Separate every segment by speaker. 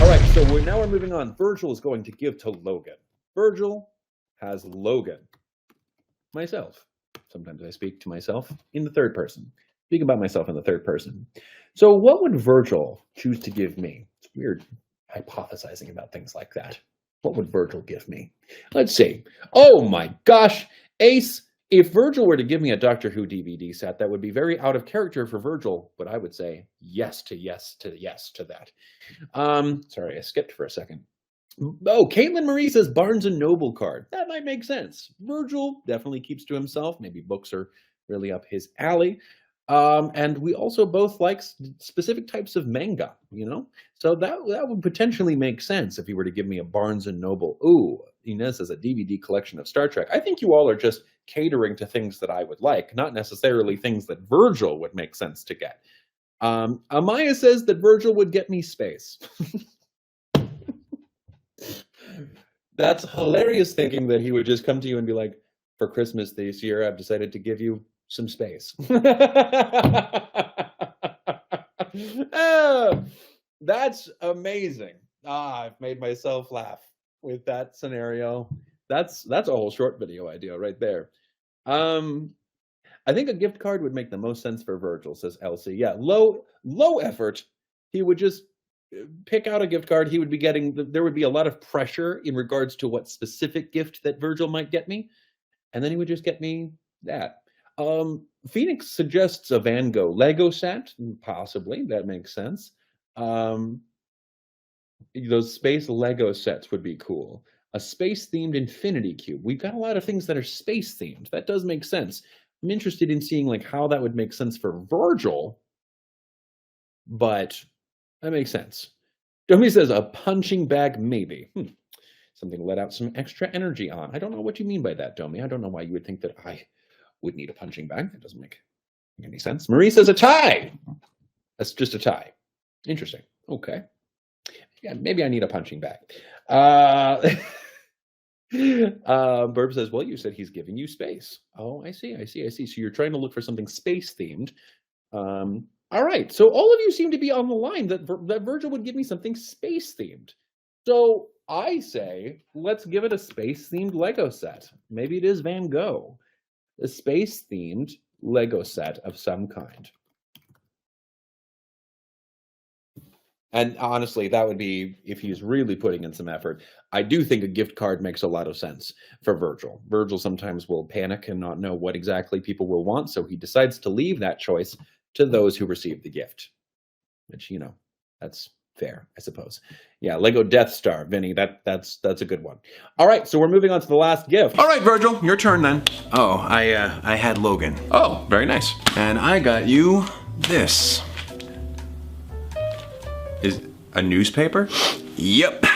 Speaker 1: All right, so now we're moving on. Virgil is going to give to Logan. Virgil has Logan. Myself. Sometimes I speak to myself in the third person. Speak about myself in the third person. So what would Virgil choose to give me? It's weird hypothesizing about things like that. What would Virgil give me? Let's see. Oh my gosh, Ace. If Virgil were to give me a Doctor Who DVD set, that would be very out of character for Virgil, but I would say yes to yes to yes to that. Sorry, I skipped for a second. Oh, Caitlin Marie says Barnes & Noble card. That might make sense. Virgil definitely keeps to himself. Maybe books are really up his alley. And we also both like specific types of manga, So that would potentially make sense if he were to give me a Barnes & Noble. Ooh, Inez has a DVD collection of Star Trek. I think you all are just catering to things that I would like, not necessarily things that Virgil would make sense to get. Amaya says that Virgil would get me space. That's hilarious, thinking that he would just come to you and be like, for Christmas this year, I've decided to give you some space. Oh, that's amazing. I've made myself laugh with that scenario. That's a whole short video idea right there. I think a gift card would make the most sense for Virgil, says Elsie. Yeah, low effort. He would just pick out a gift card. He would be getting, there would be a lot of pressure in regards to what specific gift that Virgil might get me. And then he would just get me that. Phoenix suggests a Van Gogh Lego set. Possibly, that makes sense. Those space Lego sets would be cool. A space-themed infinity cube. We've got a lot of things that are space-themed. That does make sense. I'm interested in seeing like how that would make sense for Virgil, but that makes sense. Domi says a punching bag, maybe. Something to let out some extra energy on. I don't know what you mean by that, Domi. I don't know why you would think that I would need a punching bag. That doesn't make any sense. Marie says a tie. That's just a tie. Interesting. Okay. Yeah, maybe I need a punching bag. Burb says, well, you said he's giving you space. Oh, I see. So you're trying to look for something space-themed. All right. So all of you seem to be on the line that Virgil would give me something space-themed. So I say, let's give it a space-themed Lego set. Maybe it is Van Gogh. A space-themed Lego set of some kind. And honestly, that would be if he's really putting in some effort. I do think a gift card makes a lot of sense for Virgil. Virgil sometimes will panic and not know what exactly people will want, so he decides to leave that choice to those who receive the gift. Which, that's fair, I suppose. Yeah, Lego Death Star, Vinny, that's a good one. All right, so we're moving on to the last gift.
Speaker 2: All right, Virgil, your turn then. Oh, I had Logan.
Speaker 1: Oh, very nice.
Speaker 2: And I got you this. Is a newspaper? Yep.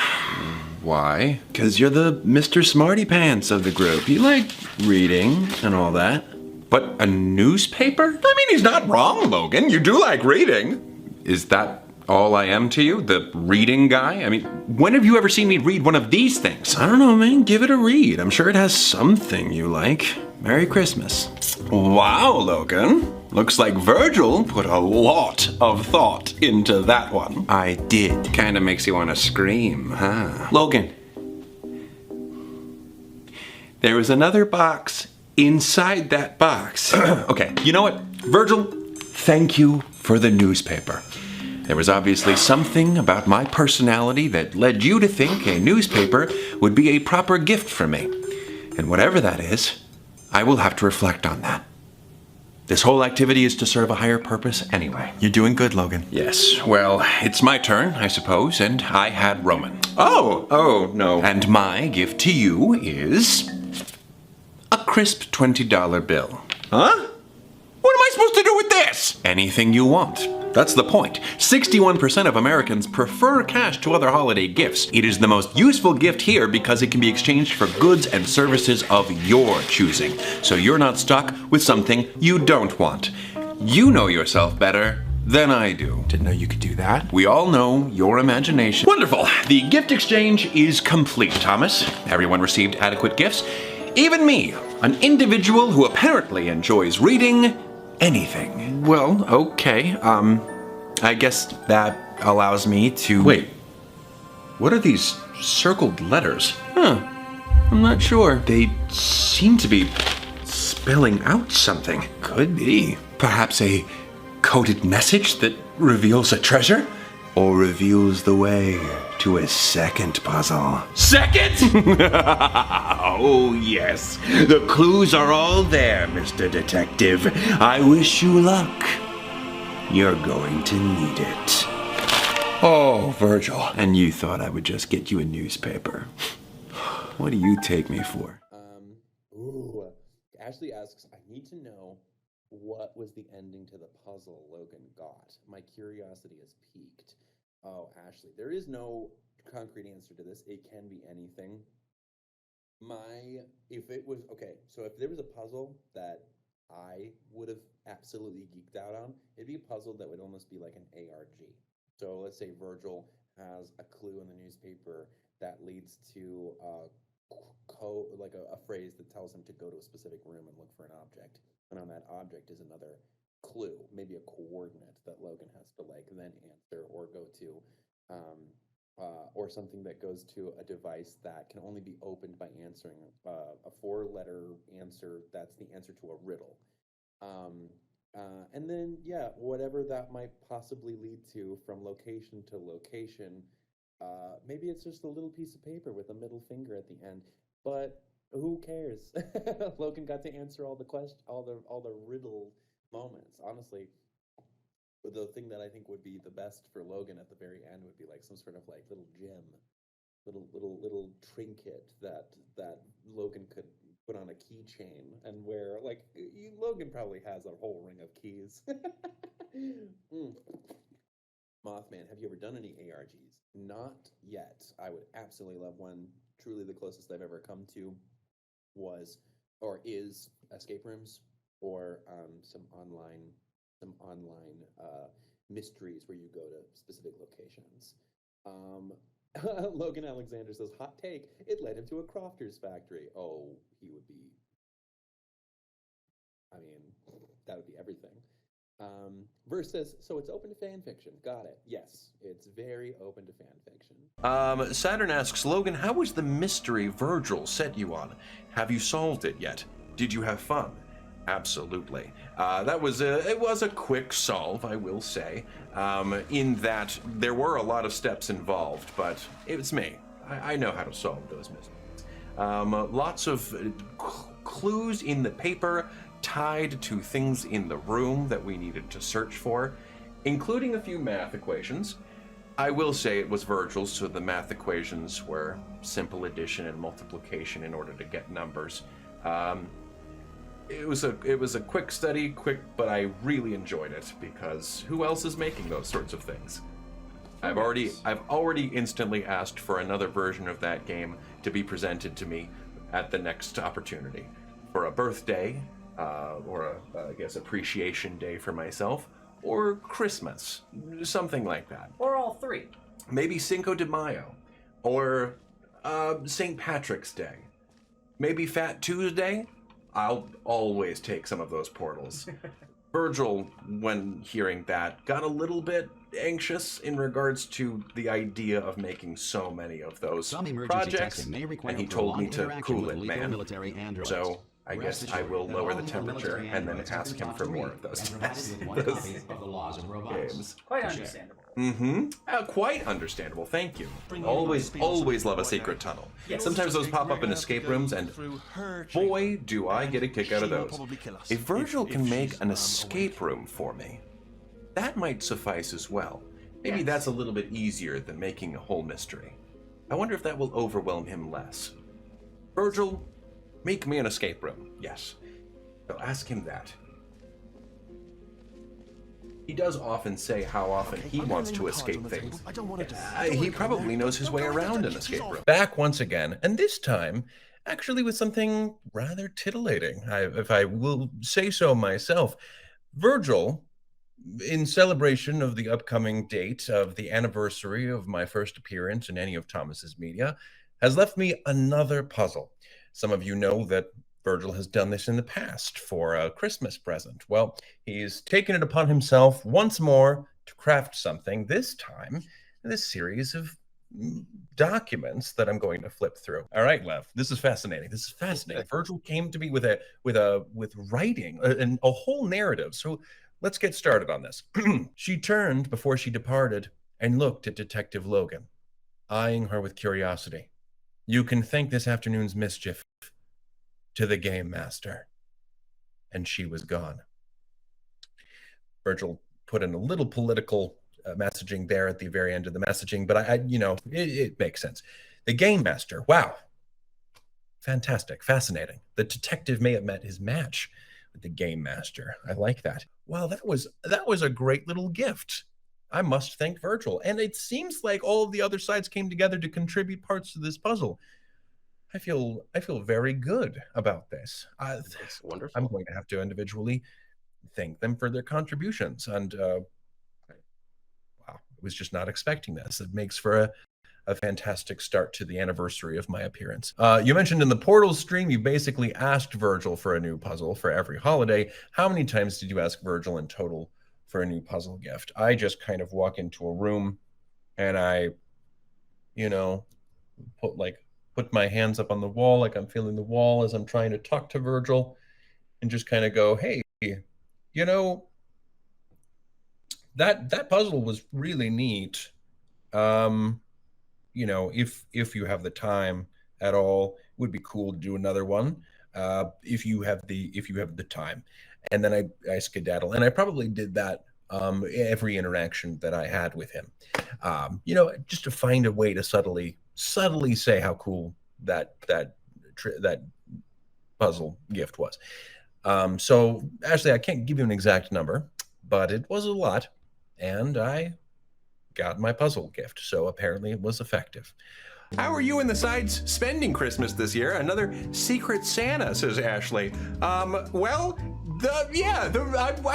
Speaker 1: Why?
Speaker 2: Because you're the Mr. Smarty Pants of the group. You like reading and all that. But a newspaper?
Speaker 3: I mean, he's not wrong, Logan. You do like reading.
Speaker 2: Is that all I am to you? The reading guy? I mean, when have you ever seen me read one of these things? I don't know, man. Give it a read. I'm sure it has something you like. Merry Christmas.
Speaker 3: Wow, Logan. Looks like Virgil put a lot of thought into that one.
Speaker 2: I did. Kinda makes you want to scream, huh? Logan. There was another box inside that box. Okay, you know what? Virgil, thank you for the newspaper. There was obviously something about my personality that led you to think a newspaper would be a proper gift for me. And whatever that is, I will have to reflect on that. This whole activity is to serve a higher purpose anyway.
Speaker 3: You're doing good, Logan.
Speaker 2: Yes, well, it's my turn, I suppose, and I had Roman.
Speaker 3: Oh, no.
Speaker 2: And my gift to you is a crisp $20 bill.
Speaker 3: Huh? What am I supposed to do with this?
Speaker 2: Anything you want. That's the point. 61% of Americans prefer cash to other holiday gifts. It is the most useful gift here because it can be exchanged for goods and services of your choosing. So you're not stuck with something you don't want. You know yourself better than I do.
Speaker 3: Didn't know you could do that.
Speaker 2: We all know your imagination. Wonderful. The gift exchange is complete, Thomas. Everyone received adequate gifts. Even me, an individual who apparently enjoys reading anything.
Speaker 3: Well, okay. I guess that allows me to...
Speaker 2: Wait. What are these circled letters?
Speaker 3: I'm not sure.
Speaker 2: They seem to be spelling out something.
Speaker 3: Could be.
Speaker 2: Perhaps a coded message that reveals a treasure? Or reveals the way to a second puzzle.
Speaker 3: Second?
Speaker 2: Oh, yes. The clues are all there, Mr. Detective. I wish you luck. You're going to need it. Oh, Virgil.
Speaker 3: And you thought I would just get you a newspaper. What do you take me for?
Speaker 1: Ashley asks, I need to know what was the ending to the puzzle Logan got. My curiosity is piqued. Oh, Ashley, there is no concrete answer to this. It can be anything. If there was a puzzle that I would have absolutely geeked out on, it'd be a puzzle that would almost be like an ARG. So let's say Virgil has a clue in the newspaper that leads to a phrase that tells him to go to a specific room and look for an object. And on that object is another clue, maybe a coordinate that Logan has to then answer or go to, or something that goes to a device that can only be opened by answering a 4-letter answer that's the answer to a riddle. And then, whatever that might possibly lead to from location to location. Maybe it's just a little piece of paper with a middle finger at the end, but who cares? Logan got to answer all the riddle moments. Honestly, the thing that I think would be the best for Logan at the very end would be like some sort of like little gem, little trinket that Logan could put on a keychain and wear. Like Logan probably has a whole ring of keys. Mothman, have you ever done any ARGs? Not yet. I would absolutely love one. Truly the closest I've ever come to is escape rooms or some online mysteries where you go to specific locations. Logan Alexander says, hot take, it led him to a crofter's factory. Oh, that would be everything. Verse says, so it's open to fan fiction. Got it. Yes, it's very open to fan fiction.
Speaker 2: Saturn asks, Logan, how was the mystery Virgil set you on? Have you solved it yet? Did you have fun? Absolutely. It was a quick solve, I will say, in that there were a lot of steps involved, but it was me. I know how to solve those mysteries. Lots of clues in the paper tied to things in the room that we needed to search for, including a few math equations. I will say it was Virgil's, so the math equations were simple addition and multiplication in order to get numbers. It was a quick study, but I really enjoyed it because who else is making those sorts of things? I've already instantly asked for another version of that game to be presented to me at the next opportunity for a birthday, or I guess appreciation day for myself, or Christmas, something like that.
Speaker 4: Or all three.
Speaker 2: Maybe Cinco de Mayo, or St. Patrick's Day, maybe Fat Tuesday. I'll always take some of those portals. Virgil, when hearing that, got a little bit anxious in regards to the idea of making so many of those projects, and he told me to cool it, man. So I guess I will lower the temperature and then ask him for more of those games.
Speaker 4: Quite understandable.
Speaker 2: Quite understandable, thank you. Always love a secret tunnel.
Speaker 4: Yes.
Speaker 2: Sometimes those pop up in escape rooms, and boy, do I get a kick out of those. If Virgil can make an escape room for me, that might suffice as well. Maybe that's a little bit easier than making a whole mystery. I wonder if that will overwhelm him less. Virgil, make me an escape room. Yes. So ask him that. He does often say how often he wants to escape things. He probably knows his way around an escape room. Back once again, and this time, actually with something rather titillating, if I will say so myself. Virgil, in celebration of the upcoming date of the anniversary of my first appearance in any of Thomas's media, has left me another puzzle. Some of you know that Virgil has done this in the past for a Christmas present. Well, he's taken it upon himself once more to craft something, this time in this series of documents that I'm going to flip through. All right, Lev, this is fascinating. This is fascinating. Virgil came to me with writing and a whole narrative. So let's get started on this. She turned before she departed and looked at Detective Logan, eyeing her with curiosity. You can thank this afternoon's mischief to the game master. And she was gone. Virgil put in a little political messaging there at the very end of the messaging, but it makes sense. The game master, wow. Fantastic, fascinating. The detective may have met his match with the game master. I like that. Wow, that was a great little gift. I must thank Virgil. And it seems like all of the other sides came together to contribute parts to this puzzle. I feel very good about this.
Speaker 4: That's wonderful.
Speaker 2: I'm going to have to individually thank them for their contributions. And wow, I was just not expecting this. It makes for a fantastic start to the anniversary of my appearance. You mentioned in the Portal stream, you basically asked Virgil for a new puzzle for every holiday. How many times did you ask Virgil in total for a new puzzle gift? I just kind of walk into a room and I, put my hands up on the wall like I'm feeling the wall as I'm trying to talk to Virgil and just kind of go, hey, that puzzle was really neat. If you have the time at all, it would be cool to do another one. If you have the time. And then I skedaddle. And I probably did that every interaction that I had with him. Just to find a way to subtly say how cool that puzzle gift was. So Ashley, I can't give you an exact number, but it was a lot, and I got my puzzle gift. So apparently it was effective.
Speaker 3: How are you and the sides spending Christmas this year? Another Secret Santa, says Ashley. I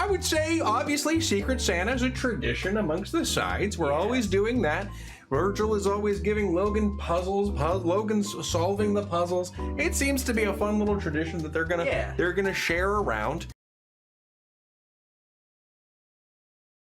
Speaker 3: would say, obviously, Secret Santa is a tradition amongst the sides. We're always doing that. Virgil is always giving Logan puzzles. Logan's solving the puzzles. It seems to be a fun little tradition that they're gonna share around.